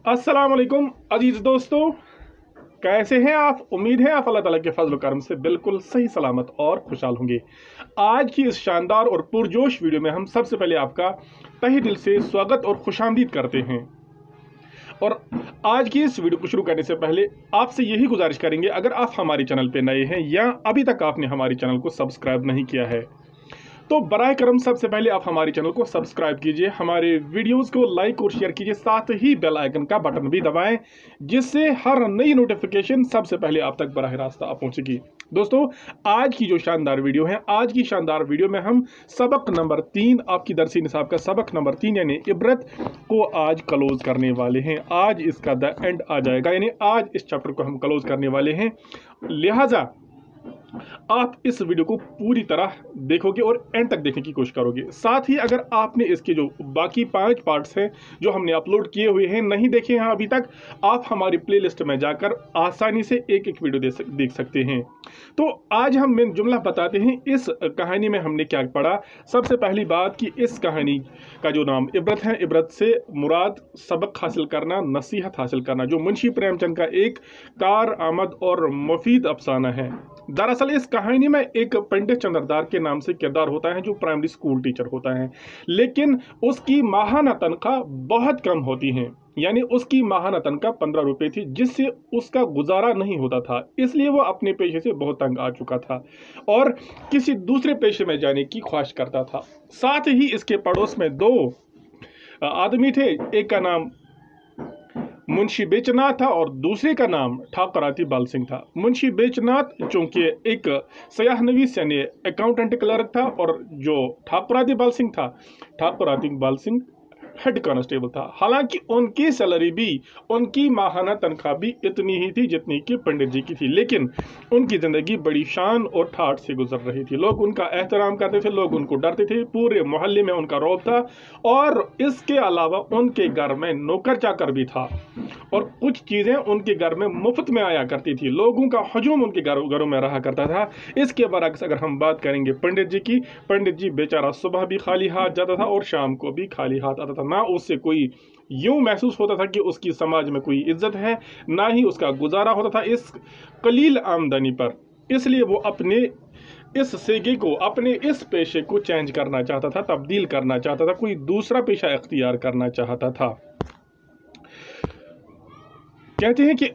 अस्सलाम वालेकुम अजीज दोस्तों, कैसे हैं आप। उम्मीद है आप अल्लाह ताला के फजल करम से बिल्कुल सही सलामत और खुशहाल होंगे। आज की इस शानदार और पुरजोश वीडियो में हम सबसे पहले आपका तहे दिल से स्वागत और खुशामदीद करते हैं। और आज की इस वीडियो को शुरू करने से पहले आपसे यही गुजारिश करेंगे, अगर आप हमारे चैनल पर नए हैं या अभी तक आपने हमारे चैनल को सब्सक्राइब नहीं किया है तो बराए करम सबसे पहले आप हमारे चैनल को सब्सक्राइब कीजिए, हमारे वीडियोस को लाइक और शेयर कीजिए, साथ ही बेल आइकन का बटन भी दबाएं जिससे हर नई नोटिफिकेशन सबसे पहले आप तक बराह रास्त पहुंचेगी। दोस्तों, आज की जो शानदार वीडियो है, आज की शानदार वीडियो में हम सबक नंबर 3, आपकी दरसी निसाब का सबक नंबर 3 यानी इबरत को आज क्लोज करने वाले हैं। आज इसका द एंड आ जाएगा, यानी आज इस चैप्टर को हम क्लोज करने वाले हैं। लिहाजा आप इस वीडियो को पूरी तरह देखोगे और एंड तक देखने की कोशिश करोगे। साथ ही अगर आपने इसके जो बाकी 5 पार्ट्स हैं जो हमने अपलोड किए हुए हैं नहीं देखे हैं अभी तक, आप हमारी प्लेलिस्ट में जाकर आसानी से एक एक वीडियो देख सकते हैं। तो आज हम मेन जुमला बताते हैं इस कहानी में हमने क्या पढ़ा। सबसे पहली बात कि इस कहानी का जो नाम इबरत है, इबरत से मुराद सबक हासिल करना, नसीहत हासिल करना, जो मुंशी प्रेमचंद का एक कार आमद और मुफीद अफसाना है। दरअसल इस कहानी में एक पंडित चंद्रदार के नाम से किरदार होता है जो प्राइमरी स्कूल टीचर होता है, लेकिन उसकी माहाना तनख्वाह बहुत कम होती है। यानी उसकी माहाना तनख्वाह 15 रुपए थी, जिससे उसका गुजारा नहीं होता था। इसलिए वो अपने पेशे से बहुत तंग आ चुका था और किसी दूसरे पेशे में जाने की ख्वाहिश करता था। साथ ही इसके पड़ोस में 2 आदमी थे, एक का नाम मुंशी बेचनाथ था और दूसरे का नाम ठाकुराती बाल सिंह था। मुंशी बेचनाथ चूंकि एक सयाह नवीस यानी अकाउंटेंट क्लर्क था और जो ठाकुराती बाल सिंह था, ठाकुराती बाल सिंह हेड कांस्टेबल था। हालांकि उनकी सैलरी भी, उनकी माहाना तनख्वाह भी इतनी ही थी जितनी कि पंडित जी की थी, लेकिन उनकी जिंदगी बड़ी शान और ठाठ से गुजर रही थी। लोग उनका एहतराम करते थे, लोग उनको डरते थे, पूरे मोहल्ले में उनका रौब था। और इसके अलावा उनके घर में नौकर चाकर भी था और कुछ चीजें उनके घर में मुफ्त में आया करती थी। लोगों का हजूम उनके घरों में रहा करता था। इसके बरक्स अगर हम बात करेंगे पंडित जी की, पंडित जी बेचारा सुबह भी खाली हाथ जाता था और शाम को भी खाली हाथ आता था। ना उससे कोई यूं महसूस होता था कि उसकी समाज में कोई इज्जत है, ना ही उसका गुजारा होता था इस कलील आमदनी पर। इसलिए वो अपने इस सेगे को, अपने इस पेशे को चेंज करना चाहता था, तब्दील करना चाहता था, कोई दूसरा पेशा इख्तियार करना चाहता था। कहते हैं कि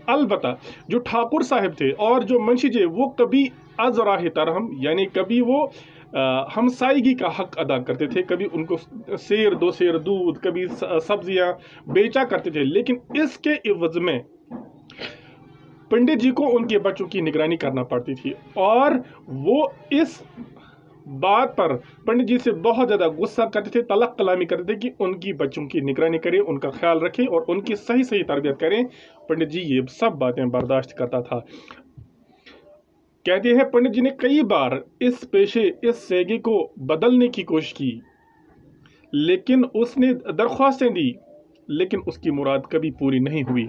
अलबत्ता जो ठाकुर साहब थे और जो मुंशी जी, वो कभी अज़राह तरहम यानी कभी वो हमसायगी का हक अदा करते थे। कभी उनको सेर 2 सेर दूध, कभी सब्जियां बेचा करते थे, लेकिन इसके इवज में पंडित जी को उनके बच्चों की निगरानी करना पड़ती थी। और वो इस बात पर पंडित जी से बहुत ज़्यादा गुस्सा करते थे, तलक कलामी करते थे कि उनकी बच्चों की निगरानी करें, उनका ख्याल रखें और उनकी सही सही तरबियत करें। पंडित जी ये सब बातें बर्दाश्त करता था। कहते हैं पंडित जी ने कई बार इस पेशे, इस सेगे को बदलने की कोशिश की, लेकिन उसने दरख्वास्तें दी, लेकिन उसकी मुराद कभी पूरी नहीं हुई।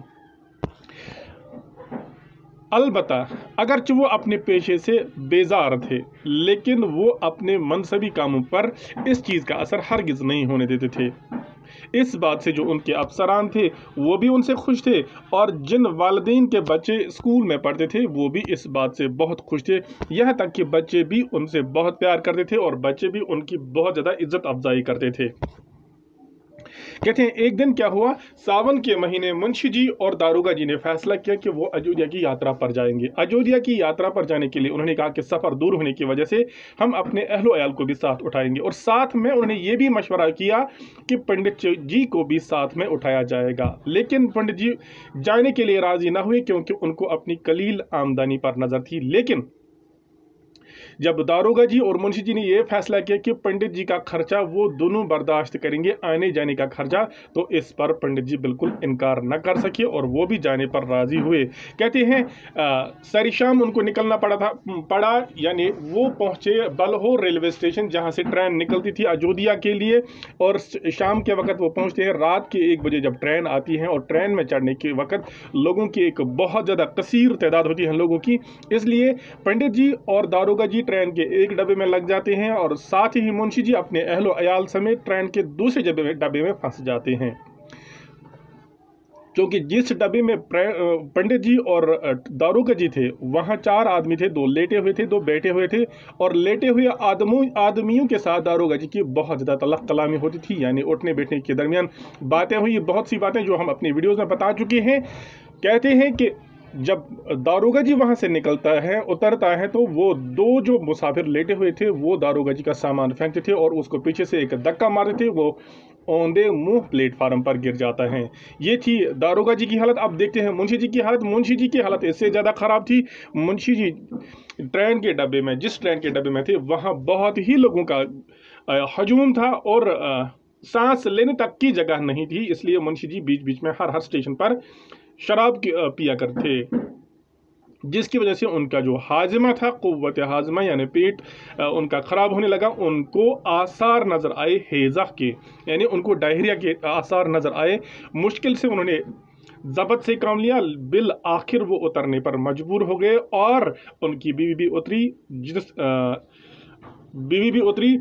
अलबत्ता अगरचे वो अपने पेशे से बेजार थे, लेकिन वो अपने मनसबी कामों पर इस चीज़ का असर हरगिज नहीं होने देते थे। इस बात से जो उनके अफसरान थे वो भी उनसे खुश थे और जिन वालिदैन के बच्चे स्कूल में पढ़ते थे वो भी इस बात से बहुत खुश थे। यहाँ तक कि बच्चे भी उनसे बहुत प्यार करते थे और बच्चे भी उनकी बहुत ज़्यादा इज्जत अफजाई करते थे। कहते हैं एक दिन क्या हुआ, सावन के महीने मुंशी जी और दारोगा जी ने फैसला किया कि वो अयोध्या की यात्रा पर जाएंगे। अयोध्या की यात्रा पर जाने के लिए उन्होंने कहा कि सफ़र दूर होने की वजह से हम अपने अहलो अयाल को भी साथ उठाएंगे, और साथ में उन्होंने ये भी मशवरा किया कि पंडित जी को भी साथ में उठाया जाएगा। लेकिन पंडित जी जाने के लिए राजी ना हुए क्योंकि उनको अपनी कलील आमदनी पर नजर थी। लेकिन जब दारोगा जी और मुंशी जी ने यह फैसला किया कि पंडित जी का खर्चा वो दोनों बर्दाश्त करेंगे, आने जाने का खर्चा, तो इस पर पंडित जी बिल्कुल इनकार न कर सके और वो भी जाने पर राजी हुए। कहते हैं सारी शाम उनको निकलना पड़ा, यानी वो पहुंचे बलहोर रेलवे स्टेशन जहां से ट्रेन निकलती थी अयोध्या के लिए, और शाम के वक्त वो पहुंचते हैं। रात के 1 बजे जब ट्रेन आती है और ट्रेन में चढ़ने के वक्त लोगों की एक बहुत ज़्यादा कसीर तादाद होती है लोगों की, इसलिए पंडित जी और दारोगा जी ट्रेन के एक डब्बे में लग जाते हैं और साथ ही मुंशी जी अपने अहलो अयाल समेत ट्रेन के दूसरे डब्बे में फंस जाते हैं। क्योंकि जिस डब्बे में पंडित जी और दारोगा जी थे वहाँ 4 आदमी थे, 2 लेटे हुए थे, 2 बैठे हुए थे। और लेटे हुए आदमियों के साथ दारोगा जी की बहुत ज़्यादा तलख कलामी होती थी, यानी उठने बैठने के दरमियान बातें हुई, बहुत सी बातें जो हम अपनी वीडियोज़ में बता चुके हैं। कहते हैं कि जब दारोगा जी वहां से निकलता है, उतरता है, तो वो 2 जो मुसाफिर लेटे हुए थे वो दारोगा जी का सामान फेंकते थे और उसको पीछे से एक धक्का मारते थे, वो औंधे मुंह प्लेटफार्म पर गिर जाता है। ये थी दारोगा जी की हालत। अब देखते हैं मुंशी जी की हालत। मुंशी जी की हालत इससे ज़्यादा ख़राब थी। मुंशी जी ट्रेन के डब्बे में, जिस ट्रेन के डब्बे में थे, वहाँ बहुत ही लोगों का हजूम था और सांस लेने तक की जगह नहीं थी। इसलिए मुंशी जी बीच बीच में हर स्टेशन पर शराब पिया करते, जिसकी वजह से उनका जो हाजमा था, कुव्वत हाजमा यानी पेट उनका ख़राब होने लगा। उनको आसार नज़र आए हैज़ा के, यानी उनको डायरिया के आसार नज़र आए। मुश्किल से उन्होंने ज़बत से काम लिया, बिल आखिर वो उतरने पर मजबूर हो गए और उनकी बीवी भी उतरी। बीवी भी उतरी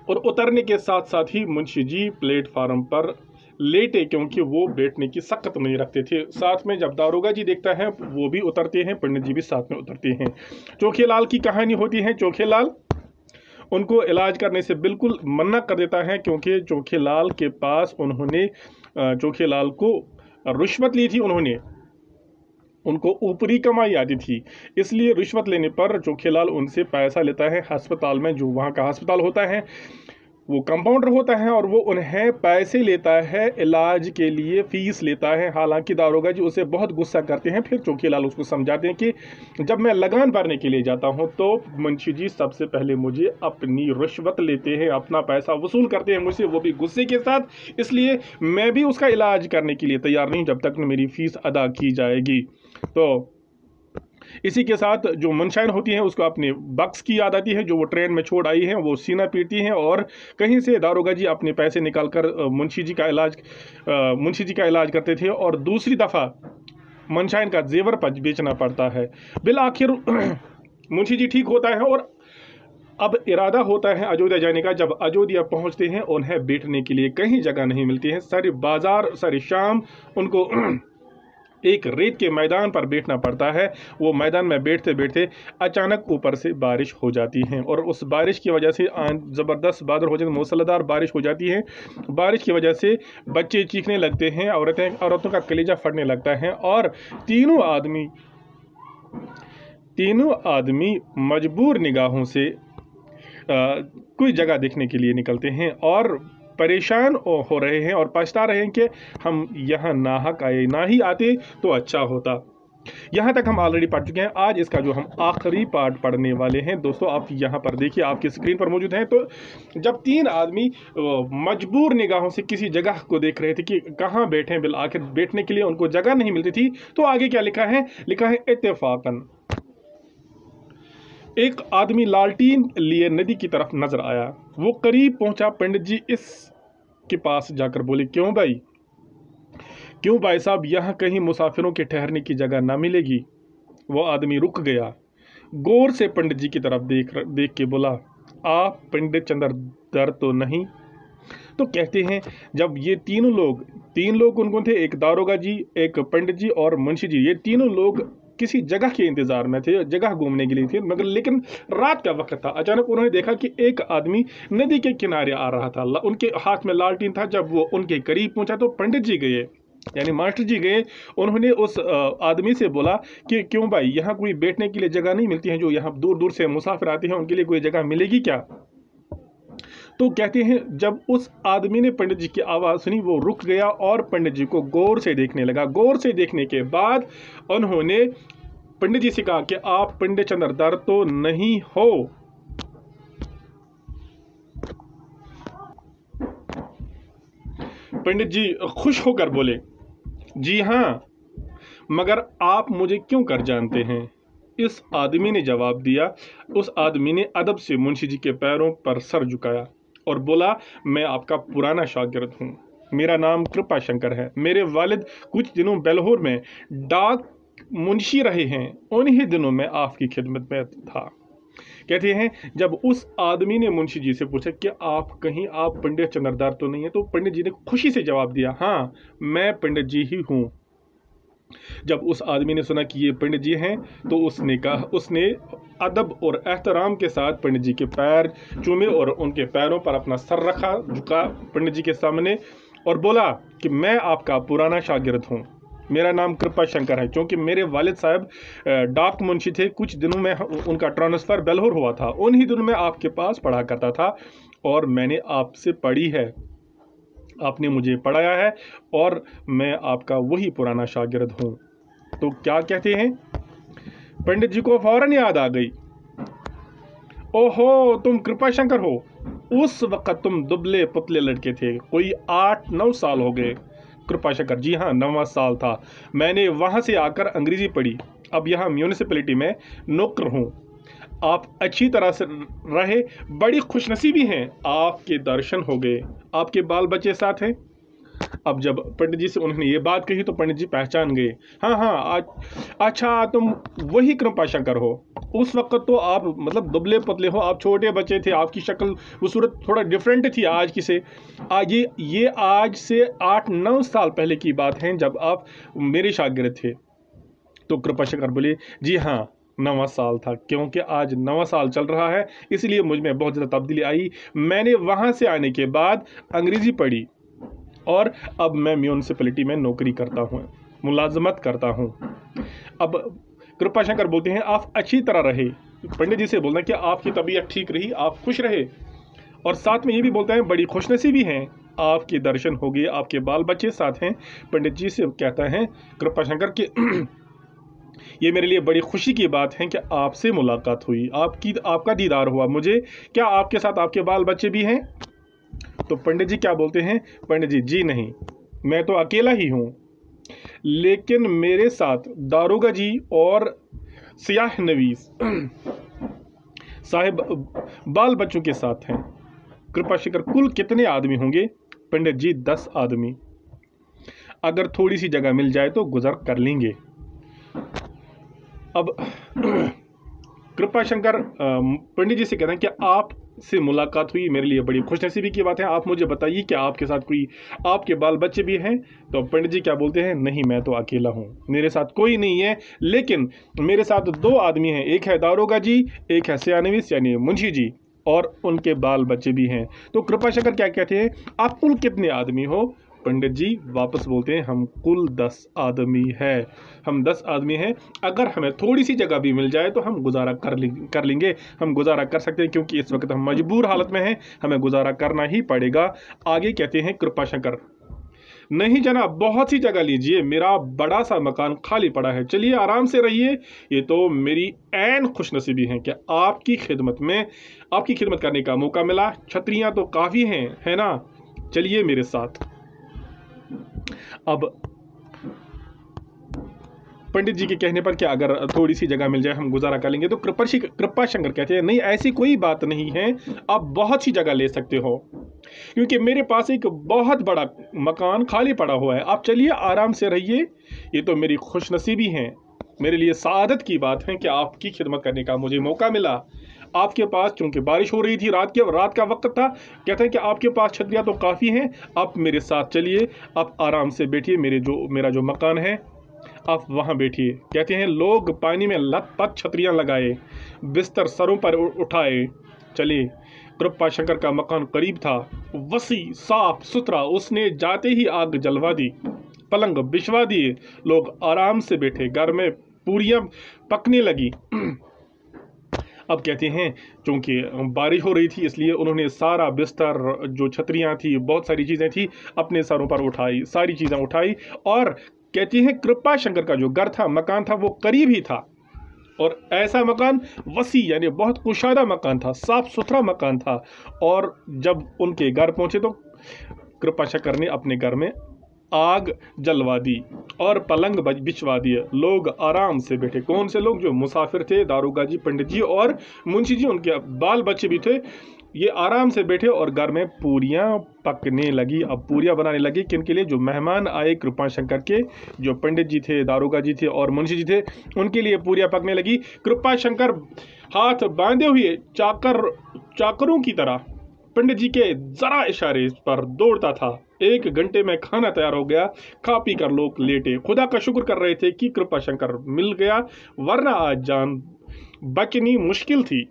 और उतरने के साथ साथ ही मुंशी जी प्लेटफार्म पर लेटे, क्योंकि वो बैठने की सख्त नहीं रखते थे। साथ में जब दारोगा जी देखता है वो भी उतरते हैं, पंडित जी भी साथ में उतरते हैं। चोखे लाल की कहानी होती है। चोखे लाल उनको इलाज करने से बिल्कुल मना कर देता है, क्योंकि चोखे लाल के पास उन्होंने चोखे लाल को रिश्वत ली थी, उनको ऊपरी कमाई आती थी। इसलिए रिश्वत लेने पर चोखेलाल उनसे पैसा लेता है। अस्पताल में, जो वहाँ का अस्पताल होता है, वो कंपाउंडर होता है और वो उन्हें पैसे लेता है, इलाज के लिए फीस लेता है। हालांकि दारोगा जी उसे बहुत गुस्सा करते हैं। फिर चोखेलाल उसको समझाते हैं कि जब मैं लगान भरने के लिए जाता हूं तो मुंशी जी सबसे पहले मुझे अपनी रिश्वत लेते हैं, अपना पैसा वसूल करते हैं मुझसे, वो भी गुस्से के साथ। इसलिए मैं भी उसका इलाज करने के लिए तैयार नहीं जब तक मेरी फीस अदा की जाएगी। तो इसी के साथ जो मुनशाइन होती हैं उसको अपने बक्स की याद आती है जो वो ट्रेन में छोड़ आई है। वो सीना पीटती हैं और कहीं से दारोगा जी अपने पैसे निकालकर मुंशी जी का इलाज करते थे और दूसरी दफ़ा मुनशाइन का जेवर बेचना पड़ता है। बिल आखिर मुंशी जी ठीक होता है और अब इरादा होता है अयोध्या जाने का। जब अयोध्या पहुंचते हैं उन्हें बैठने के लिए कहीं जगह नहीं मिलती है। सारी बाजार, सारी शाम उनको एक रेत के मैदान पर बैठना पड़ता है। वो मैदान में बैठते बैठते अचानक ऊपर से बारिश हो जाती है और उस बारिश की वजह से ज़बरदस्त बादल हो जाते हैं, मूसलाधार बारिश हो जाती है। बारिश की वजह से बच्चे चीखने लगते हैं, औरतों का कलेजा फटने लगता है और तीनों आदमी मजबूर निगाहों से कोई जगह देखने के लिए निकलते हैं और परेशान हो रहे हैं और पछता रहे हैं कि हम यहाँ नाहक आए, ना ही आते तो अच्छा होता। यहाँ तक हम ऑलरेडी पढ़ चुके हैं। आज इसका जो हम आखिरी पार्ट पढ़ने वाले हैं दोस्तों, आप यहाँ पर देखिए, आपकी स्क्रीन पर मौजूद हैं। तो जब 3 आदमी मजबूर निगाहों से किसी जगह को देख रहे थे कि कहाँ बैठे, बिल आखिर बैठने के लिए उनको जगह नहीं मिलती थी, तो आगे क्या लिखा है? लिखा है इत्तेफाकन एक आदमी लालटीन लिए नदी की तरफ नजर आया। वो करीब पहुंचा। पंडित जी इसके पास जाकर बोले, क्यों भाई साहब, यहाँ कहीं मुसाफिरों के ठहरने की जगह ना मिलेगी? वो आदमी रुक गया, गौर से पंडित जी की तरफ देख के बोला, आप पंडित चंद्रधर तो नहीं? तो कहते हैं जब ये तीन लोग कौन थे? एक दारोगा जी, एक पंडित जी और मुंशी जी। ये तीनों लोग किसी जगह के इंतजार में थे, जगह घूमने के लिए थे, मगर लेकिन रात का वक्त था। अचानक उन्होंने देखा कि एक आदमी नदी के किनारे आ रहा था, उनके हाथ में लालटीन था। जब वो उनके करीब पहुंचा तो पंडित जी गए, यानी मास्टर जी गए। उन्होंने उस आदमी से बोला कि क्यों भाई, यहाँ कोई बैठने के लिए जगह नहीं मिलती है? जो यहाँ दूर दूर से मुसाफिर आते हैं उनके लिए कोई जगह मिलेगी क्या? तो कहते हैं जब उस आदमी ने पंडित जी की आवाज़ सुनी, वो रुक गया और पंडित जी को गौर से देखने लगा। गौर से देखने के बाद उन्होंने पंडित जी से कहा कि आप पंडित चंद्रधर तो नहीं हो? पंडित जी खुश होकर बोले, जी हाँ, मगर आप मुझे क्यों कर जानते हैं? इस आदमी ने जवाब दिया। उस आदमी ने अदब से मुंशी जी के पैरों पर सर झुकाया और बोला, मैं आपका पुराना शागिर्द हूँ, मेरा नाम कृपा शंकर है। मेरे वालिद कुछ दिनों बेलहौर में डाक मुंशी रहे हैं, उन्हीं दिनों में आपकी खिदमत में था। कहते हैं जब उस आदमी ने मुंशी जी से पूछा कि आप पंडित चंद्रदार तो नहीं है, तो पंडित जी ने खुशी से जवाब दिया, हाँ मैं पंडित जी ही हूँ। जब उस आदमी ने सुना कि ये पंडित जी हैं तो उसने अदब और एहतराम के साथ पंडित जी के पैर चूमे और उनके पैरों पर अपना सर रखा, झुका पंडित जी के सामने और बोला कि मैं आपका पुराना शागिर्द हूँ, मेरा नाम कृपा शंकर है। क्योंकि मेरे वालिद साहब डाक मुंशी थे, कुछ दिनों में उनका ट्रांसफ़र बेल्हौर हुआ था, उन्हीं दिनों में आपके पास पढ़ा करता था और मैंने आपसे पढ़ी है, आपने मुझे पढ़ाया है और मैं आपका वही पुराना शागिर्द हूँ। तो क्या कहते हैं, पंडित जी को फौरन याद आ गई, ओहो तुम कृपा शंकर हो। उस वक्त तुम दुबले पुतले लड़के थे, कोई 8-9 साल हो गए। कृपा शंकर, जी हाँ 9वां साल था, मैंने वहाँ से आकर अंग्रेजी पढ़ी, अब यहाँ म्यूनिसिपैलिटी में नौकर हूँ। आप अच्छी तरह से रहे, बड़ी खुशनसीबी हैं, आपके दर्शन हो गए, आपके बाल बच्चे साथ हैं। अब जब पंडित जी से उन्होंने ये बात कही तो पंडित जी पहचान गए, हाँ अच्छा तुम वही कृपा शंकर हो। उस वक्त तो आप मतलब दुबले पतले हो, आप छोटे बच्चे थे, आपकी शक्ल वो सूरत थोड़ा डिफरेंट थी आज की से। ये आज से 8-9 साल पहले की बात है जब आप मेरे शागिर्द थे। तो कृपा शंकर बोले, जी हाँ 9वां साल था, क्योंकि आज 9वां साल चल रहा है इसलिए मुझ में बहुत ज़्यादा तब्दीली आई। मैंने वहाँ से आने के बाद अंग्रेज़ी पढ़ी और अब मैं म्यूनिसिपैलिटी में नौकरी करता हूँ, मुलाजमत करता हूँ। अब कृपा शंकर बोलते हैं आप अच्छी तरह रहे, पंडित जी से बोलना कि आपकी तबीयत ठीक रही, आप खुश रहे, और साथ में ये भी बोलते हैं बड़ी खुशनसीबी हैं, आपके दर्शन हो गए, आपके बाल बच्चे साथ हैं। पंडित जी से कहता है कृपा शंकर कि ये मेरे लिए बड़ी खुशी की बात है कि आपसे मुलाकात हुई, आपका दीदार हुआ मुझे, क्या आपके साथ आपके बाल बच्चे भी हैं? तो पंडित जी क्या बोलते हैं, पंडित जी नहीं, मैं तो अकेला ही हूँ, लेकिन मेरे साथ दारोगा जी और सियाह नवीस साहिब बाल बच्चों के साथ हैं। कृपा शंकर, कुल कितने आदमी होंगे? पंडित जी 10 आदमी, अगर थोड़ी सी जगह मिल जाए तो गुजर कर लेंगे। अब कृपा शंकर पंडित जी से कहते हैं कि आपसे मुलाकात हुई, मेरे लिए बड़ी खुशनसीबी की बात है, आप मुझे बताइए कि आपके साथ कोई आपके बाल बच्चे भी हैं? तो पंडित जी क्या बोलते हैं, नहीं मैं तो अकेला हूँ, मेरे साथ कोई नहीं है, लेकिन मेरे साथ 2 आदमी हैं, एक है दारोगा जी, एक है सियानवीस यानी मुंशी जी, और उनके बाल बच्चे भी हैं। तो कृपा शंकर क्या कहते हैं, आप कुल कितने आदमी हो? पंडित जी वापस बोलते हैं हम कुल 10 आदमी हैं, हम 10 आदमी हैं, अगर हमें थोड़ी सी जगह भी मिल जाए तो हम गुजारा कर लेंगे, हम गुजारा कर सकते हैं, क्योंकि इस वक्त हम मजबूर हालत में हैं, हमें गुजारा करना ही पड़ेगा। आगे कहते हैं कृपा शंकर, नहीं जनाब बहुत सी जगह लीजिए, मेरा बड़ा सा मकान खाली पड़ा है, चलिए आराम से रहिए, ये तो मेरी ऐन खुशनसीबी है कि आपकी खिदमत करने का मौका मिला, छतरियाँ तो काफ़ी हैं, है ना, चलिए मेरे साथ। अब पंडित जी के कहने पर क्या अगर थोड़ी सी जगह मिल जाए हम गुजारा कर लेंगे? तो कृपा शंकर कहते हैं नहीं ऐसी कोई बात नहीं है, आप बहुत सी जगह ले सकते हो, क्योंकि मेरे पास एक बहुत बड़ा मकान खाली पड़ा हुआ है, आप चलिए आराम से रहिए, ये तो मेरी खुशनसीबी है, मेरे लिए सादत की बात है कि आपकी खिदमत करने का मुझे मौका मिला। आपके पास चूंकि बारिश हो रही थी, रात का वक्त था, कहते हैं कि आपके पास छतरियाँ तो काफ़ी हैं, आप मेरे साथ चलिए, आप आराम से बैठिए, मेरा जो मकान है आप वहाँ बैठिए। कहते हैं लोग पानी में लत-पत छतरियाँ लगाए, बिस्तर सरों पर उठाए, चले। कृपा शंकर का मकान करीब था, वसी साफ सुथरा, उसने जाते ही आग जलवा दी, पलंग बिछवा दिए, लोग आराम से बैठे, घर में पूरियाँ पकने लगी। अब कहते हैं चूँकि बारिश हो रही थी इसलिए उन्होंने सारा बिस्तर, जो छतरियाँ थी, बहुत सारी चीज़ें थी, अपने सरों पर उठाई, सारी चीज़ें उठाई, और कहती हैं कृपा शंकर का जो घर था, मकान था, वो करीब ही था, और ऐसा मकान वसी यानी बहुत कुशादा मकान था, साफ सुथरा मकान था। और जब उनके घर पहुँचे तो कृपा शंकर ने अपने घर में आग जलवा दी और पलंग बिछवा दिए, लोग आराम से बैठे। कौन से लोग? जो मुसाफिर थे, दारोगा जी, पंडित जी और मुंशी जी, उनके बाल बच्चे भी थे, ये आराम से बैठे और घर में पूरियां पकने लगी। अब पूरियां बनाने लगी किन के लिए? जो मेहमान आए कृपाशंकर के, जो पंडित जी थे, दारोगा जी थे और मुंशी जी थे, उनके लिए पूरियां पकने लगी। कृपाशंकर हाथ बांधे हुए चाकरों की तरह पंडित जी के जरा इशारे पर दौड़ता था। 1 घंटे में खाना तैयार हो गया। खा पी कर लोग लेटे खुदा का शुक्र कर रहे थे कि कृपाशंकर मिल गया, वरना आज जान बचनी मुश्किल थी।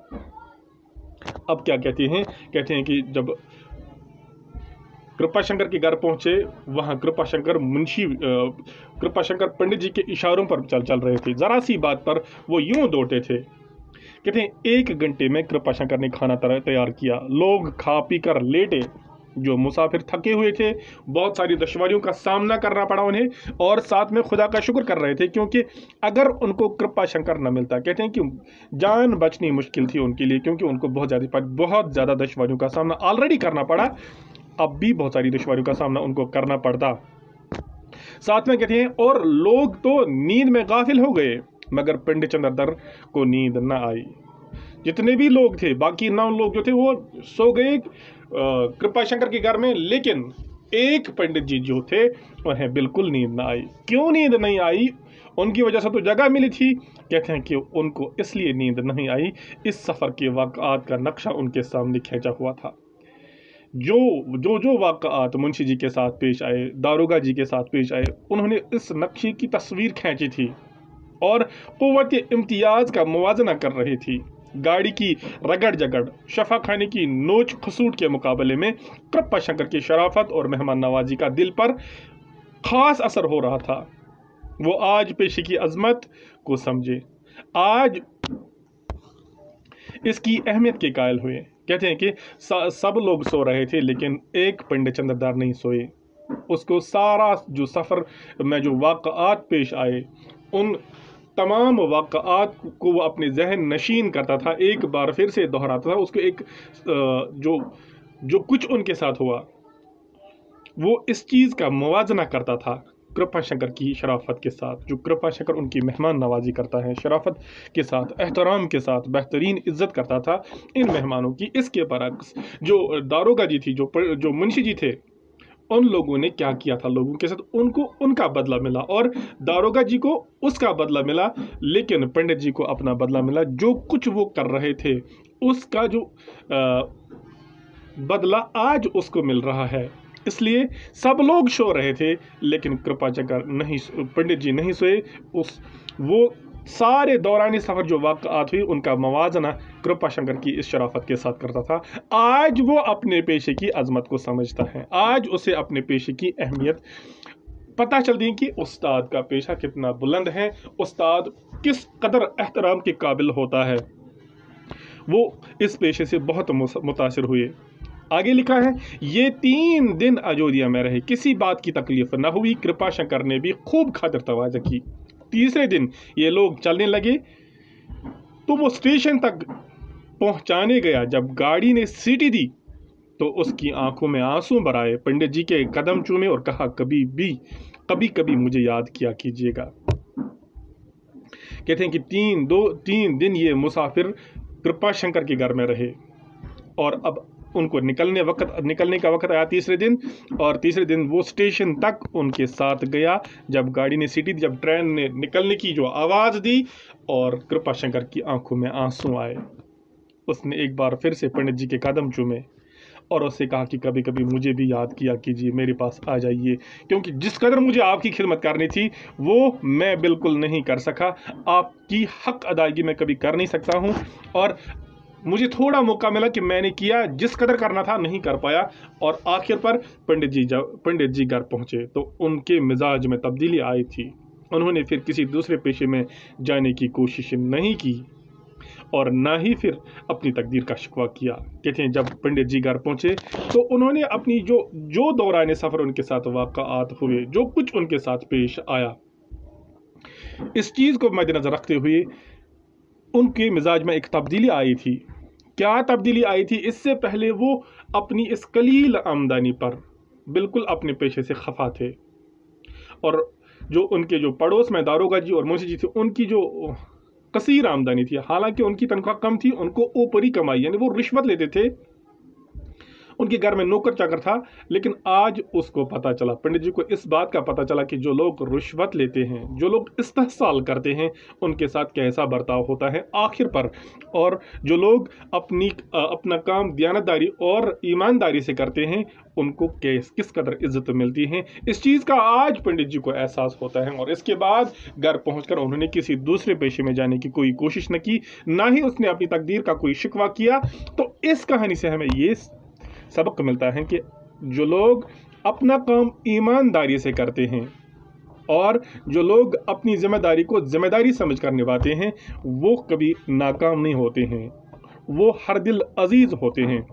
अब क्या कहते हैं कि जब कृपाशंकर के घर पहुंचे, वहां कृपाशंकर पंडित जी के इशारों पर चल रहे थे। जरा सी बात पर वो यूं दौड़ते थे। कहते हैं 1 घंटे में कृपाशंकर ने खाना तैयार किया। लोग खा पी कर लेटे। जो मुसाफिर थके हुए थे, बहुत सारी दुश्वारियों का सामना करना पड़ा उन्हें, और साथ में खुदा का शुक्र कर रहे थे, क्योंकि अगर उनको कृपाशंकर न मिलता, कहते हैं कि जान बचनी मुश्किल थी उनके लिए, क्योंकि उनको बहुत ज़्यादा दुश्वारियों का सामना ऑलरेडी करना पड़ा, अब भी बहुत सारी दुश्वारियों का सामना उनको करना पड़ता। साथ में कहते हैं और लोग तो नींद में गाफिल हो गए, मगर पंडित चंद्रधर को नींद न आई। जितने भी लोग थे, बाकी 9 लोग जो थे वो सो गए कृपाशंकर के घर में, लेकिन एक पंडित जी जो थे उन्हें बिल्कुल नींद न आई। क्यों नींद नहीं आई? उनकी वजह से तो जगह मिली थी। कहते हैं कि उनको इसलिए नींद नहीं आई, इस सफ़र के वाक़आत का नक्शा उनके सामने खींचा हुआ था। जो वाक़आत मुंशी जी के साथ पेश आए, दारोगा जी के साथ पेश आए, उन्होंने इस नक्शे की तस्वीर खींची थी और क़ुव्वत इम्तियाज़ का मुवाजना कर रही थी। गाड़ी की रगड़ जगड़, शफा खाने की नोच खसूट के मुकाबले में कृपाशंकर की शराफत और मेहमान नवाजी का दिल पर खास असर हो रहा था। वो आज पेशे की अजमत को समझे, आज इसकी अहमियत के कायल हुए। कहते हैं कि सब लोग सो रहे थे, लेकिन एक पंडित चंद्रधर नहीं सोए। उसको सारा जो सफ़र में जो वाक़आत पेश आए, उन तमाम वाक़आत को वो अपने जहन नशीन करता था, एक बार फिर से दोहराता था। उसको एक जो कुछ उनके साथ हुआ, वो इस चीज़ का मुवाजना करता था कृपाशंकर की शराफत के साथ। जो कृपाशंकर उनकी मेहमान नवाजी करता है, शराफत के साथ, एहतराम के साथ, बेहतरीन इज्जत करता था इन मेहमानों की। इसके बरक्स जो दारोगा जी थी, जो मुंशी जी थे, उन लोगों ने क्या किया था लोगों के साथ, उनको उनका बदला मिला, और दारोगा जी को उसका बदला मिला, लेकिन पंडित जी को अपना बदला मिला। जो कुछ वो कर रहे थे, उसका जो बदला आज उसको मिल रहा है। इसलिए सब लोग सो रहे थे, लेकिन कृपाशंकर नहीं, पंडित जी नहीं सोए। वो सारे दौरानी सफ़र जो वाक़आत हुई, उनका मवाजना कृपाशंकर की इस शराफत के साथ करता था। आज वो अपने पेशे की अजमत को समझता है, आज उसे अपने पेशे की अहमियत पता चलती है कि उस्ताद का पेशा कितना बुलंद है, उस्ताद किस कदर एहतराम के काबिल होता है। वो इस पेशे से बहुत मुतासिर हुए। आगे लिखा है, ये 3 दिन अयोध्या में रहे, किसी बात की तकलीफ न हुई। कृपाशंकर ने भी खूब खातिर तवाज़ा की। तीसरे दिन ये लोग चलने लगे तो वो स्टेशन तक पहुंचाने गया। जब गाड़ी ने सीटी दी तो उसकी आंखों में आंसू भर आए। पंडित जी के कदम चूमे और कहा, कभी कभी मुझे याद किया कीजिएगा। कहते हैं कि 3 दिन ये मुसाफिर कृपाशंकर के घर में रहे, और अब उनको निकलने का वक्त आया तीसरे दिन, और तीसरे दिन वो स्टेशन तक उनके साथ गया। जब गाड़ी ने सीटी दी, जब ट्रेन ने निकलने की जो आवाज़ दी, और कृपाशंकर की आंखों में आंसू आए। उसने एक बार फिर से पंडित जी के कदम चूमे और उससे कहा कि कभी कभी मुझे भी याद किया कीजिए, मेरे पास आ जाइए, क्योंकि जिस कदर मुझे आपकी खिदमत करनी थी वो मैं बिल्कुल नहीं कर सका। आपकी हक अदायगी मैं कभी कर नहीं सकता हूँ, और मुझे थोड़ा मौका मिला कि मैंने किया, जिस कदर करना था नहीं कर पाया। और आखिर पर पंडित जी घर पहुंचे तो उनके मिजाज में तब्दीली आई थी। उन्होंने फिर किसी दूसरे पेशे में जाने की कोशिश नहीं की, और ना ही फिर अपनी तकदीर का शिकवा किया। कहते हैं जब पंडित जी घर पहुंचे तो उन्होंने अपनी जो दौरान सफ़र उनके साथ वाक़आत हुए, जो कुछ उनके साथ पेश आया, इस चीज़ को मद्देनज़र रखते हुए उनके मिजाज में एक तब्दीली आई थी। क्या तब्दीली आई थी? इससे पहले वो अपनी इस कलील आमदनी पर बिल्कुल अपने पेशे से खफा थे, और जो उनके जो पड़ोस में दारोगा जी और मुंशी जी थे, उनकी जो कसीर आमदनी थी, हालांकि उनकी तनख्वाह कम थी, उनको ऊपरी कमाई, यानी वो रिश्वत लेते थे उनके घर में नौकर चाकर था, लेकिन आज उसको पता चला, पंडित जी को इस बात का पता चला कि जो लोग रुश्वत लेते हैं, जो लोग इस्तेहसाल करते हैं, उनके साथ कैसा बर्ताव होता है आखिर पर। और जो लोग अपना काम दयानतदारी और ईमानदारी से करते हैं, उनको किस कदर इज्जत मिलती है, इस चीज़ का आज पंडित जी को एहसास होता है। और इसके बाद घर पहुंचकर उन्होंने किसी दूसरे पेशे में जाने की कोई कोशिश न की, ना ही उसने अपनी तकदीर का कोई शिकवा किया। तो इस कहानी से हमें ये सबक मिलता है कि जो लोग अपना काम ईमानदारी से करते हैं और जो लोग अपनी जिम्मेदारी को जिम्मेदारी समझकर निभाते हैं, वो कभी नाकाम नहीं होते हैं, वो हर दिल अजीज होते हैं।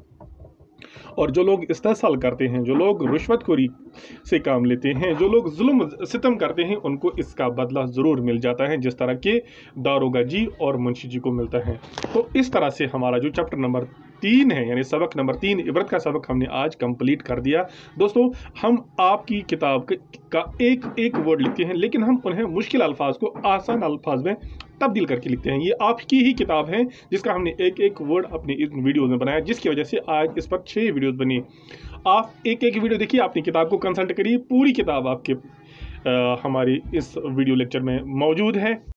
और जो लोग इस्तेहसाल करते हैं, जो लोग रिश्वतखोरी से काम लेते हैं, जो लोग जुल्म सितम करते हैं, उनको इसका बदला ज़रूर मिल जाता है, जिस तरह के दारोगा जी और मुंशी जी को मिलता है। तो इस तरह से हमारा जो चैप्टर नंबर 3 है, यानी सबक नंबर 3 इबरत का सबक, हमने आज कंप्लीट कर दिया। दोस्तों, हम आपकी किताब का एक एक वर्ड लिखते हैं, लेकिन हम उन्हें मुश्किल अल्फाज को आसान अल्फाज में तब्दील करके लिखते हैं। ये आपकी ही किताब है जिसका हमने एक एक वर्ड अपनी इस वीडियो में बनाया, जिसकी वजह से आज इस पर 6 वीडियोस बनी। आप एक एक वीडियो देखिए, अपनी किताब को कंसल्ट करिए, पूरी किताब आपके हमारी इस वीडियो लेक्चर में मौजूद है।